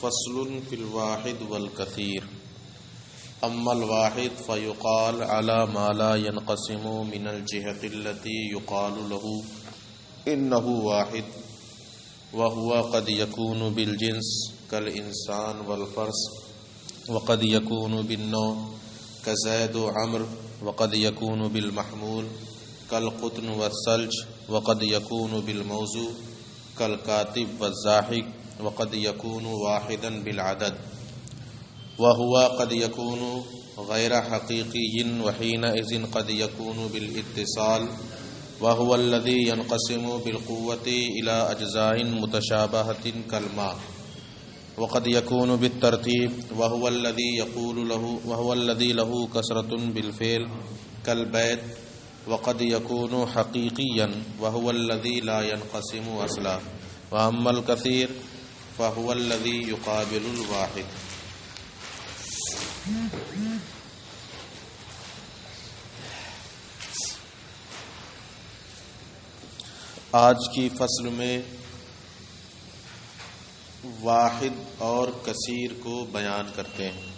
فصل فی الواحد والکثیر اما الواحد فیقال علی ما لا ينقسم من الجهة التي يقال له انه واحد وهو قد يكون بالجنس كالانسان والفرس وقد يكون بالنوع كزيد وعمر وقد يكون بالمحمول كالقطن والثلج وقد يكون بالموضوع كالكاتب والزاحق وقد يكون واحدا بالعدد وهو قد يكون غير حقيقي وحينئذ قد يكون بالاتصال وهو الذي ينقسم بالقوة إلى أجزاء متشابهة كالماء وقد يكون بالترتيب وهو الذي له كثرة بالفعل كالبيت وقد يكون حقيقيا وهو الذي لا ينقسم أصلا وأما الكثير فهو الذي يقابل الواحد. آج کی فصل میں واحد اور کثیر کو بیان کرتے ہیں.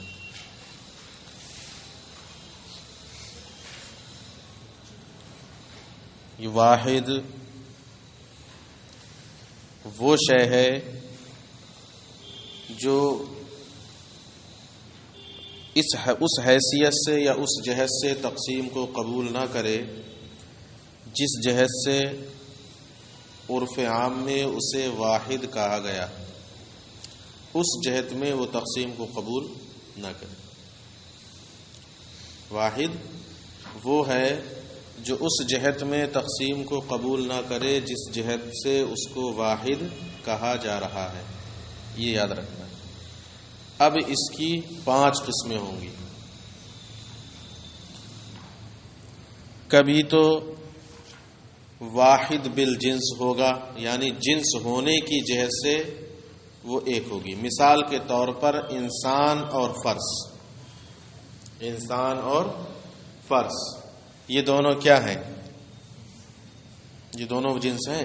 یہ واحد وہ شے ہے جو اس حیثیت سے یا اس جہت سے تقسیم کو قبول نہ کرے جس جہت سے عرف عام میں اسے واحد کہا گیا، اس جہت میں وہ تقسیم کو قبول نہ کرے. واحد وہ ہے جو اس جہت میں تقسیم کو قبول نہ کرے جس جہت سے اس کو واحد کہا جا رہا ہے. یہ یاد رکھنا. اب اس کی 5 قسمیں ہوں گی. کبھی تو واحد بالجنس ہوگا، یعنی جنس ہونے کی جہت سے وہ ایک ہوگی. مثال کے طور پر انسان اور فرس. انسان اور فرس یہ دونوں کیا ہیں؟ یہ دونوں جنس ہیں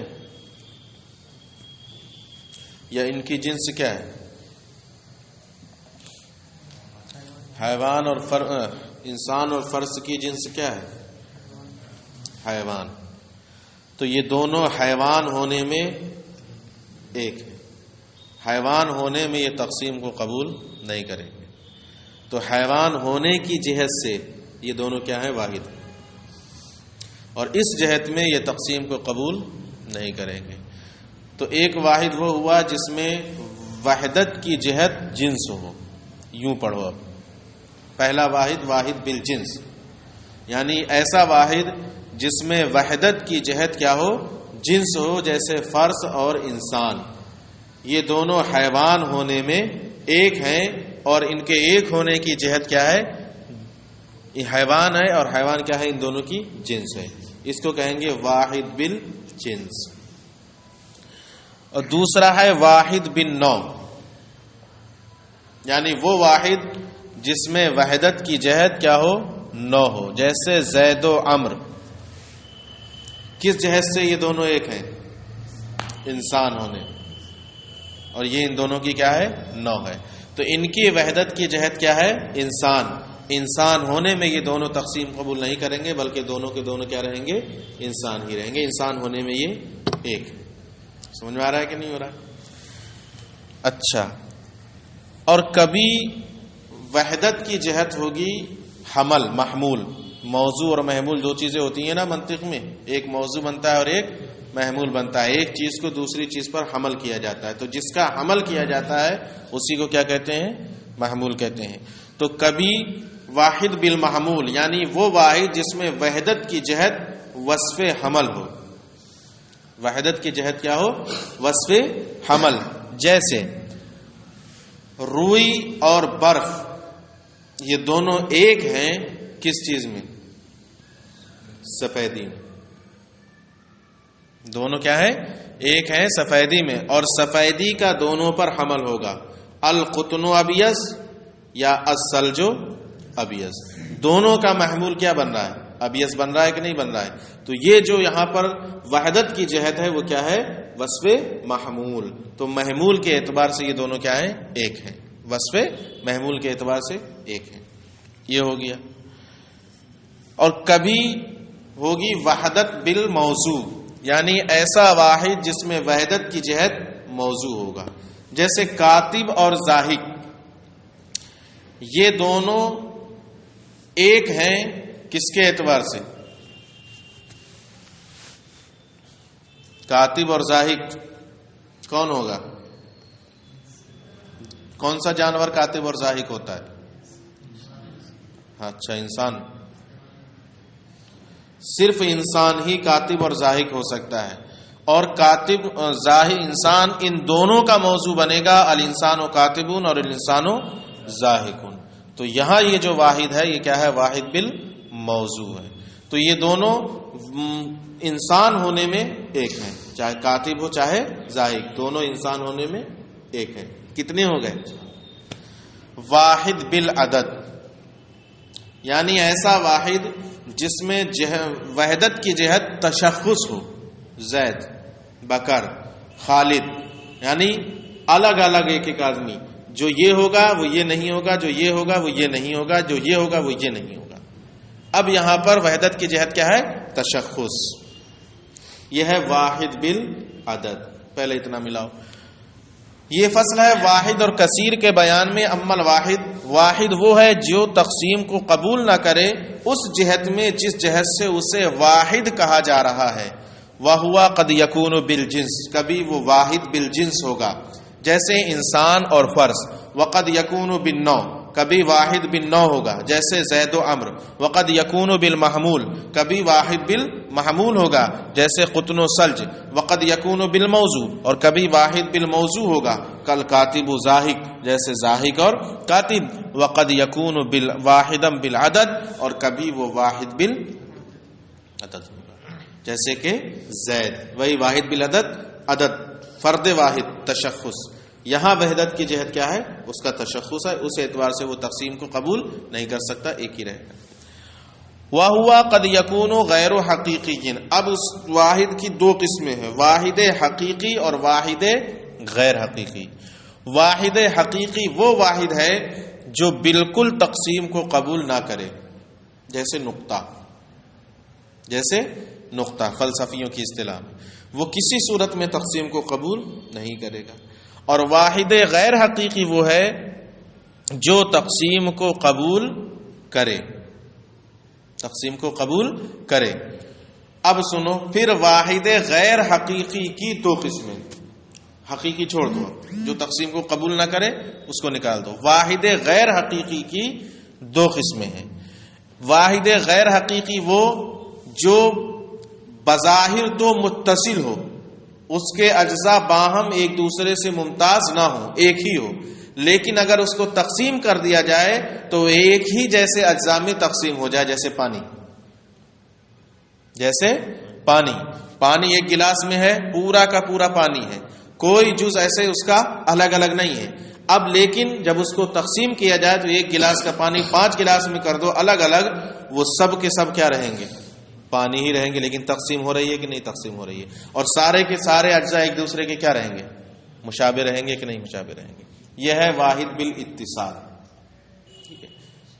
یا ان کی جنس کیا ہے؟ حیوان اور انسان اور فرس کی جنس کیا ہے؟ حیوان. تو یہ دونوں حیوان ہونے میں ایک ہے. حیوان ہونے میں یہ تقسیم کو قبول نہیں کریں گے. تو حیوان ہونے کی جہت سے یہ دونوں کیا ہیں؟ واحد. اور اس جہت میں یہ تقسیم کو قبول نہیں کریں گے. تو ایک واحد وہ ہوا جس میں وحدت کی جہت جنس ہو. یوں پڑھو. اب پہلا واحد واحد بالجنس، یعنی ایسا واحد جس میں وحدت کی جہت کیا ہو؟ جنس ہو. جیسے فرس اور انسان یہ دونوں حیوان ہونے میں ایک ہیں اور ان کے ایک ہونے کی جہت کیا ہے؟ یہ حیوان ہے اور حیوان کیا ہے؟ ان دونوں کی جنس ہے. اس کو کہیں گے واحد بالجنس. اور دوسرا ہے واحد بالنوع، یعنی وہ واحد جس میں وحدت کی جہت کیا ہو؟ نوع ہو. جیسے زید و عمر. کس جہت سے یہ دونوں ایک ہیں؟ انسان ہونے. اور یہ ان دونوں کی کیا ہے؟ نوع ہے. تو ان کی وحدت کی جہت کیا ہے؟ انسان. انسان ہونے میں یہ دونوں تقسیم قبول نہیں کریں گے، بلکہ دونوں کے دونوں کیا رہیں گے؟ انسان ہی رہیں گے. انسان ہونے میں یہ ایک. سمجھ میں آ رہا ہے کہ نہیں ہو رہا ہے؟ اچھا. اور کبھی وحدت کی جہت ہوگی حمل محمول. موضوع اور محمول دو چیزیں ہوتی ہیں نا منطق میں. ایک موضوع بنتا ہے اور ایک محمول بنتا ہے. ایک چیز کو دوسری چیز پر حمل کیا جاتا ہے. تو جس کا حمل کیا جاتا ہے اسی کو کیا کہتے ہیں؟ محمول کہتے ہیں. تو کبھی واحد بالمحمول، یعنی وہ واحد جس میں وحدت کی جہت وصف حمل ہو. وحدت کی جہت کیا ہو؟ وصف حمل. جیسے روئی اور برف یہ دونوں ایک ہیں. کس چیز میں؟ سفیدی میں. دونوں کیا ہے؟ ایک ہیں سفیدی میں. اور سفیدی کا دونوں پر حمل ہوگا. القطن ابیض یا الثلج ابیض. دونوں کا محمول کیا بن رہا ہے؟ ابیض بن رہا ہے کہ نہیں بن رہا ہے؟ تو یہ جو یہاں پر وحدت کی جہت ہے وہ کیا ہے؟ وصف محمول. تو محمول کے اعتبار سے یہ دونوں کیا ہیں؟ ایک ہیں. وصف محمول کے اعتبار سے ایک ہیں. یہ ہو گیا. اور کبھی ہوگی وحدت بالموضوع، یعنی ایسا واحد جس میں وحدت کی جہت موضوع ہوگا. جیسے کاتب اور ضاحک، یہ دونوں ایک ہیں کس کے اعتبار سے؟ کاتب اور ضاحک کون ہوگا؟ کون سا جانور کاتب اور ضاحک ہوتا ہے؟ اچھا، انسان. صرف انسان ہی کاتب اور ضاحک ہو سکتا ہے. اور کاتب اور ضاحک انسان ان دونوں کا موضوع بنے گا، الانسان و کاتبون اور الانسان و ضاحکون. تو یہاں یہ جو واحد ہے یہ کیا ہے؟ واحد بالموضوع ہے. تو یہ دونوں انسان ہونے میں ایک ہیں، چاہے کاتب ہو چاہے ضاحک، دونوں انسان ہونے میں ایک ہیں. کتنے ہو گئے؟ واحد بالعدد، یعنی ایسا واحد جس میں وحدت کی جہت تشخص ہو. زید، بکر، خالد، یعنی الگ الگ ایک ایک آدمی، جو یہ ہوگا وہ یہ نہیں ہوگا، جو یہ ہوگا وہ یہ نہیں ہوگا، جو یہ ہوگا وہ یہ نہیں ہوگا. اب یہاں پر وحدت کی جہت کیا ہے؟ تشخص. یہ ہے واحد بالعدد. پہلے اتنا ملاؤ. یہ فصل ہے واحد اور کثیر کے بیان میں. اما واحد، واحد وہ ہے جو تقسیم کو قبول نہ کرے اس جہت میں جس جہت سے اسے واحد کہا جا رہا ہے. وَهُوَ قَدْ يَكُونُ بِالْجِنْس، کبھی وہ واحد بالجنس ہوگا، جیسے انسان اور فرس. وَقَدْ يَكُونُ بِالنَّوْع، کبھی واحد بالنوع ہوگا، جیسے زید و عمر. وَقَدْ يَكُونُ بِالْمَحْمُول، کبھی واحد بالمحمول ہوگا، جیسے قطن و سلج. وَقَدْ يَكُونُ بِالْمَوْضُوع، اور کبھی واحد بالموضوع ہوگا، کل کاتب و ضاحک، جیسے ضاحک اور کاتب. وَقَدْ يَكُونُ واحدا بالعدد، اور کبھی وہ واحد بالعدد ہوگا، جیسے کہ زید. وہی واحد بالعدد، عدد، فرد واحد، تشخص. یہاں وحدت کی جہت کیا ہے؟ اس کا تشخص ہے. اس اعتبار سے وہ تقسیم کو قبول نہیں کر سکتا، ایک ہی رہے گا. وَهُوَ قَدْ يَكُونُ غَيْرُ حَقِيقِيٍّ، اب اس واحد کی دو قسمیں ہیں، واحد حقیقی اور واحد غیر حقیقی. واحد حقیقی وہ واحد ہے جو بالکل تقسیم کو قبول نہ کرے، جیسے نقطہ. جیسے نقطہ فلسفیوں کی اصطلاح میں وہ کسی صورت میں تقسیم کو قبول نہیں کرے گا. اور واحد غیر حقیقی وہ ہے جو تقسیم کو قبول کرے، تقسیم کو قبول کرے. اب سنو، پھر واحد غیر حقیقی کی دو قسمیں. حقیقی چھوڑ دو، جو تقسیم کو قبول نہ کرے اس کو نکال دو. واحد غیر حقیقی کی دو قسمیں ہیں. واحد غیر حقیقی وہ جو بظاہر تو متصل ہو، اس کے اجزاء باہم ایک دوسرے سے ممتاز نہ ہو، ایک ہی ہو، لیکن اگر اس کو تقسیم کر دیا جائے تو ایک ہی جیسے اجزاء میں تقسیم ہو جائے. جیسے پانی، جیسے پانی. پانی ایک گلاس میں ہے، پورا کا پورا پانی ہے، کوئی جز ایسے اس کا الگ الگ نہیں ہے. اب لیکن جب اس کو تقسیم کیا جائے تو ایک گلاس کا پانی 5 گلاس میں کر دو الگ الگ، وہ سب کے سب کیا رہیں گے؟ پانی ہی رہیں گے. لیکن تقسیم ہو رہی ہے کہ نہیں تقسیم ہو رہی ہے؟ اور سارے کے سارے اجزاء ایک دوسرے کے کیا رہیں گے؟ مشابہ رہیں گے کہ نہیں مشابہ رہیں گے؟ یہ ہے واحد بالاتصال. ٹھیک ہے،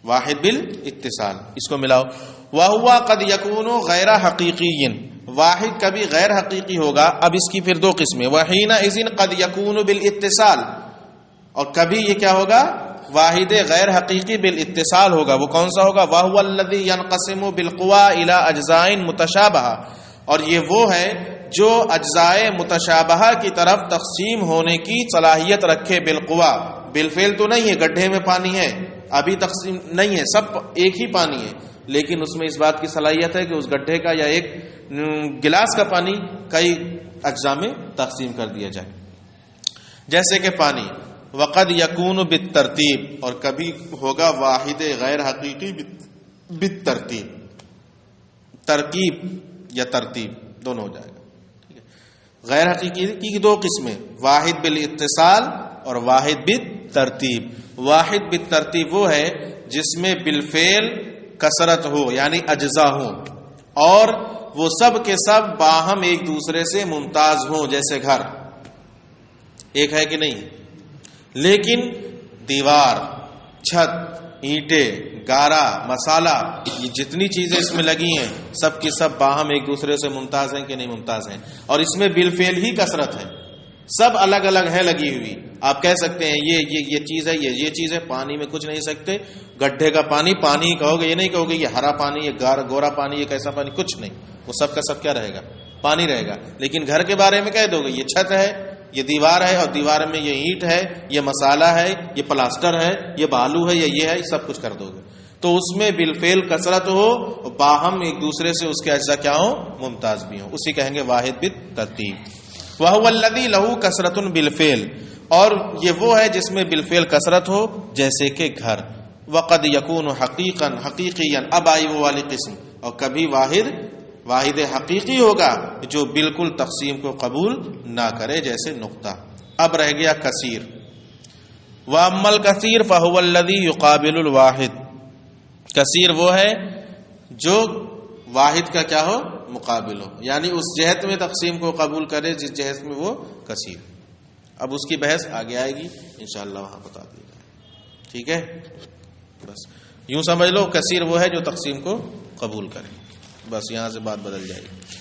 واحد بالاتصال. اس کو ملاؤ. وَهُوَ قَدْ يَكُونُ غَيْرَ حَقِيقِيٍّ، واحد کبھی غیر حقیقی ہوگا. اب اس کی پھر دو قسمیں. وَحِينَئِذٍ قَدْ يَكُونُ بِالْاِتِّصَالِ، اور کبھی یہ کیا ہوگا؟ واحد غیر حقیقی بالاتصال ہوگا. وہ کون سا ہوگا؟ وَهُوَ الَّذِي يَنْقَسِمُ بِالْقُوَىٰ إِلَىٰ أَجْزَاءٍ مُتَشَابِهَةٍ، اور یہ وہ ہے جو اجزائے متشابہہ کی طرف تقسیم ہونے کی صلاحیت رکھے. بالقوا، بالفعل تو نہیں ہے، گڈھے میں پانی ہے ابھی تقسیم نہیں ہے، سب ایک ہی پانی ہے، لیکن اس میں اس بات کی صلاحیت ہے کہ اس گڈھے کا یا ایک گلاس کا پانی کئی اجزاء میں تقسیم کر دیا جائے. جیسے کہ پانی. وقد یکون بالترتیب، اور کبھی ہوگا واحد غیر حقیقی بالترتیب. ترکیب یا ترتیب دونوں ہو جائے گا. ٹھیک ہے. غیر حقیقی کی دو قسمیں، واحد بالاتصال اور واحد بالترتیب. واحد بالترتیب وہ ہے جس میں بالفعل کثرت ہو، یعنی اجزاء ہوں، اور وہ سب کے سب باہم ایک دوسرے سے ممتاز ہوں، جیسے گھر ایک ہے کہ نہیں، لیکن دیوار، چھت، اینٹیں، گارا، مسالہ، یہ جتنی چیزیں اس میں لگی ہیں سب کی سب باہم ایک دوسرے سے ممتاز ہیں کہ نہیں ممتاز ہیں، اور اس میں بالفعل ہی کثرت ہے، سب الگ الگ ہے لگی ہوئی. آپ کہہ سکتے ہیں یہ چیز ہے، یہ چیز ہے، پانی میں کچھ نہیں سکتے، گڈھے کا پانی ہی کہو گے، یہ نہیں کہو گے یہ ہرا پانی، یہ گورا پانی، یہ کیسا پانی، کچھ نہیں، وہ سب کا سب کیا رہے گا، پانی رہے گا. لیکن گھر کے بارے میں کہہ دو گے یہ چھت ہے، یہ دیوار ہے، اور دیوار میں یہ اینٹ ہے، یہ مسالہ ہے، یہ پلاسٹر ہے، یہ بالو ہے، یہ ہے، سب کچھ کر دو گے. تو اس میں بالفعل کثرت ہو، باہم ایک دوسرے سے اس کے اجزاء کیا ہو، ممتاز بھی ہوں، اسی کہیں گے واحد بالترتیب. وَهُوَ الَّذِي لَهُ كَثْرَةٌ بِالْفِعْلِ، اور یہ وہ ہے جس میں بالفعل کثرت ہو، جیسے کہ گھر. وَقَدْ يَكُونُ حَقِيقًا حقیقیًا، اب آئی وہ والی قسم، اور کبھی واحد حقیقی ہوگا جو بالکل تقسیم کو قبول نہ کرے، جیسے نقطہ. اب رہ گیا کثیر. وَأَمَّا الْكَثِيرُ فَهُوَ الَّذِي يُقَابِلُ الْوَاحِدَ، کثیر وہ ہے جو واحد کا کیا ہو، مقابل ہو، یعنی اس جہت میں تقسیم کو قبول کرے جس جہت میں وہ کثیر. اب اس کی بحث آگے آئے گی انشاءاللہ، وہاں بتا دی جائے. ٹھیک ہے، بس یوں سمجھ لو کثیر وہ ہے جو تقسیم کو قبول کرے، بس یہاں سے بات بدل جائے گی.